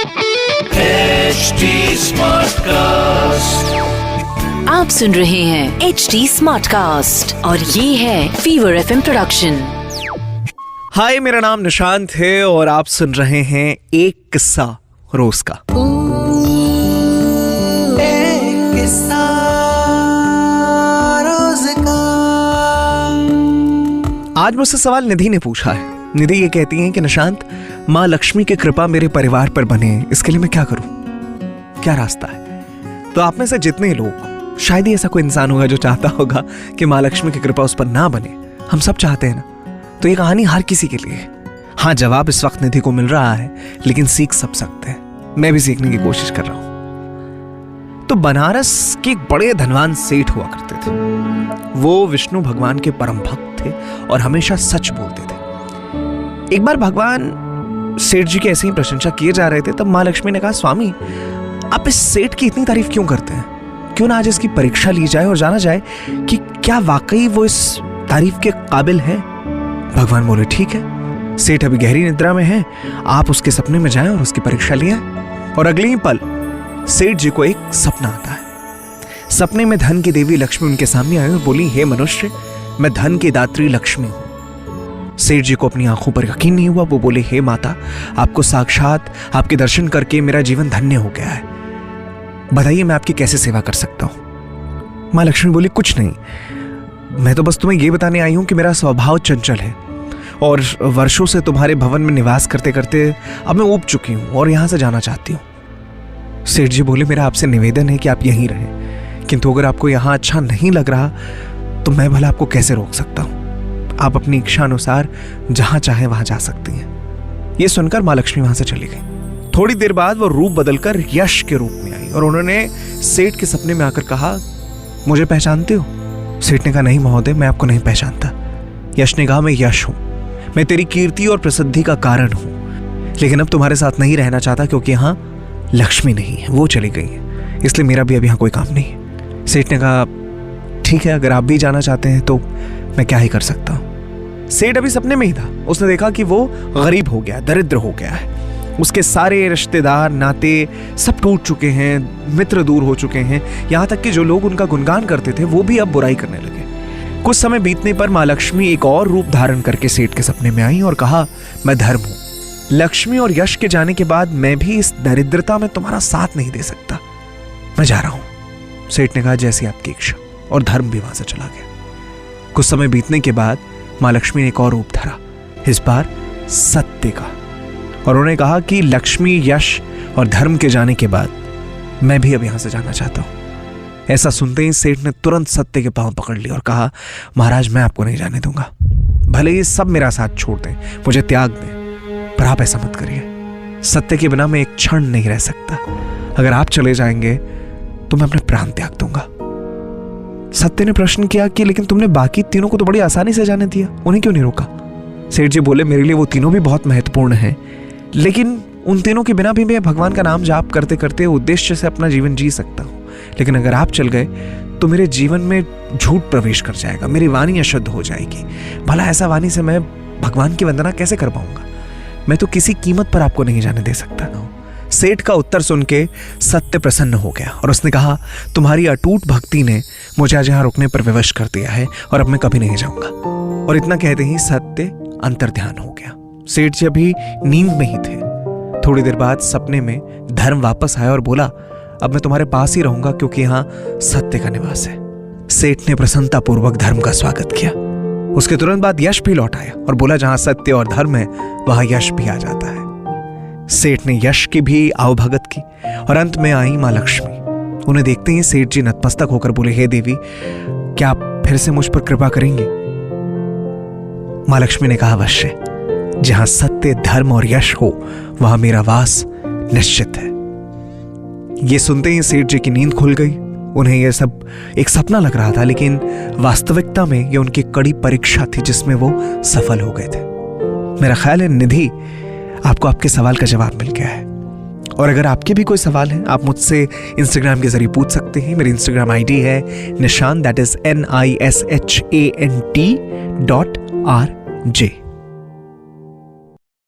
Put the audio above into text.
HD Smartcast. आप सुन रहे हैं HD Smartcast और ये है फीवर FM प्रोडक्शन। हाय, मेरा नाम निशांत है और आप सुन रहे हैं एक किस्सा रोज का। एक किस्सा रोज का। आज मुझसे सवाल निधि ने पूछा है। निधि ये कहती हैं कि निशांत, माँ लक्ष्मी की कृपा मेरे परिवार पर बने, इसके लिए मैं क्या करूं, क्या रास्ता है? तो आप में से जितने लोग, शायद ही ऐसा कोई इंसान होगा जो चाहता होगा कि माँ लक्ष्मी की कृपा उस पर ना बने। हम सब चाहते हैं ना। तो ये कहानी हर किसी के लिए है। हाँ, जवाब इस वक्त निधि को मिल रहा है, लेकिन सीख सब सकते हैं। मैं भी सीखने की कोशिश कर रहा हूं। तो बनारस के एक बड़े धनवान सेठ हुआ करते थे। वो विष्णु भगवान के परम भक्त थे और हमेशा सच बोलते थे। एक बार भगवान सेठ जी की ऐसी ही प्रशंसा किए जा रहे थे, तब माँ लक्ष्मी ने कहा, स्वामी आप इस सेठ की इतनी तारीफ क्यों करते हैं? क्यों ना आज इसकी परीक्षा ली जाए और जाना जाए कि क्या वाकई वो इस तारीफ के काबिल है। भगवान बोले, ठीक है, सेठ अभी गहरी निद्रा में है, आप उसके सपने में जाएं और उसकी परीक्षा लिया। और अगले ही पल सेठ जी को एक सपना आता है। सपने में धन की देवी लक्ष्मी उनके सामने आई और बोली, हे मनुष्य, मैं धन की दात्री लक्ष्मी हूं। सेठ जी को अपनी आंखों पर यकीन नहीं हुआ। वो बोले, हे माता, आपको साक्षात आपके दर्शन करके मेरा जीवन धन्य हो गया है। बताइए मैं आपकी कैसे सेवा कर सकता हूं? मां लक्ष्मी बोली, कुछ नहीं, मैं तो बस तुम्हें यह बताने आई हूं कि मेरा स्वभाव चंचल है और वर्षों से तुम्हारे भवन में निवास करते करते अब मैं ऊब चुकी हूं और यहां से जाना चाहती हूं। सेठ जी बोले, मेरा आपसे निवेदन है कि आप यहीं रहें, किंतु अगर आपको यहां अच्छा नहीं लग रहा तो मैं भला आपको कैसे रोक सकता हूं? आप अपनी इच्छा अनुसार जहां चाहे वहां जा सकती हैं। यह सुनकर मां लक्ष्मी वहां से चली गई। थोड़ी देर बाद वो रूप बदलकर यश के रूप में आई और उन्होंने सेठ के सपने में आकर कहा, मुझे पहचानते हो? सेठ ने कहा, नहीं महोदय, मैं आपको नहीं पहचानता। यश ने कहा, मैं यश हूं, मैं तेरी कीर्ति और प्रसिद्धि का कारण हूं, लेकिन अब तुम्हारे साथ नहीं रहना चाहता क्योंकि यहां लक्ष्मी नहीं है, वो चली गई है, इसलिए मेरा भी अब यहां कोई काम नहीं है। सेठ ने कहा, ठीक है, अगर आप भी जाना चाहते हैं तो मैं क्या ही कर सकता हूं। सेठ अभी सपने में ही था। उसने देखा कि वो गरीब हो गया, दरिद्र हो गया है। उसके सारे रिश्तेदार नाते सब टूट चुके हैं, मित्र दूर हो चुके हैं, यहां तक कि जो लोग उनका गुणगान करते थे वो भी अब बुराई करने लगे। कुछ समय बीतने पर मां लक्ष्मी एक और रूप धारण करके सेठ के सपने में आई और कहा, मैं धर्म हूं। लक्ष्मी और यश के जाने के बाद मैं भी इस दरिद्रता में तुम्हारा साथ नहीं दे सकता, मैं जा रहा हूं। सेठ ने कहा, जैसी आपकी इच्छा, और धर्म भी वहां से चला गया। कुछ समय बीतने के बाद मां लक्ष्मी ने एक और रूप धरा, इस बार सत्य का, और उन्होंने कहा कि लक्ष्मी, यश और धर्म के जाने के बाद मैं भी अब यहां से जाना चाहता हूं। ऐसा सुनते ही सेठ ने तुरंत सत्य के पांव पकड़ लिए और कहा, महाराज, मैं आपको नहीं जाने दूंगा। भले ही सब मेरा साथ छोड़ दें, मुझे त्याग दें, पर आप ऐसा मत करिए। सत्य के बिना मैं एक क्षण नहीं रह सकता। अगर आप चले जाएंगे तो मैं अपने प्राण त्याग दूंगा। सत्य ने प्रश्न किया कि लेकिन तुमने बाकी तीनों को तो बड़ी आसानी से जाने दिया, उन्हें क्यों नहीं रोका? सेठ जी बोले, मेरे लिए वो तीनों भी बहुत महत्वपूर्ण हैं, लेकिन उन तीनों के बिना भी मैं भगवान का नाम जाप करते करते उद्देश्य से अपना जीवन जी सकता हूं। लेकिन अगर आप चल गए तो मेरे जीवन में झूठ प्रवेश कर जाएगा, मेरी वाणी अशुद्ध हो जाएगी। भला ऐसा वाणी से मैं भगवान की वंदना कैसे कर पाऊंगा? मैं तो किसी कीमत पर आपको नहीं जाने दे सकता। सेठ का उत्तर सुन के सत्य प्रसन्न हो गया और उसने कहा, तुम्हारी अटूट भक्ति ने मुझे आज यहां रुकने पर विवश कर दिया है और अब मैं कभी नहीं जाऊंगा। और इतना कहते ही सत्य अंतर्ध्यान हो गया। सेठ जी अभी नींद में ही थे। थोड़ी देर बाद सपने में धर्म वापस आया और बोला, अब मैं तुम्हारे पास ही रहूंगा क्योंकि यहां सत्य का निवास है। सेठ ने प्रसन्नतापूर्वक धर्म का स्वागत किया। उसके तुरंत बाद यश भी लौट आया और बोला, जहां सत्य और धर्म है वहां यश भी आ जाता है। सेठ ने यश की भी आवभगत की और अंत में आई मां लक्ष्मी। उन्हें देखते ही सेठ जी नतमस्तक होकर बोले, हे देवी, क्या आप फिर से मुझ पर कृपा करेंगे? मां लक्ष्मी ने कहा, अवश्य, जहां सत्य, धर्म और यश हो वहां मेरा वास निश्चित है। यह सुनते ही सेठ जी की नींद खुल गई। उन्हें यह सब एक सपना लग रहा था, लेकिन वास्तविकता में यह उनकी कड़ी परीक्षा थी जिसमें वो सफल हो गए थे। मेरा ख्याल है निधि, आपको आपके सवाल का जवाब मिल गया है। और अगर आपके भी कोई सवाल है, आप मुझसे इंस्टाग्राम के जरिए पूछ सकते हैं। मेरी इंस्टाग्राम आईडी है निशांत, दैट इज NISHANT.RJ।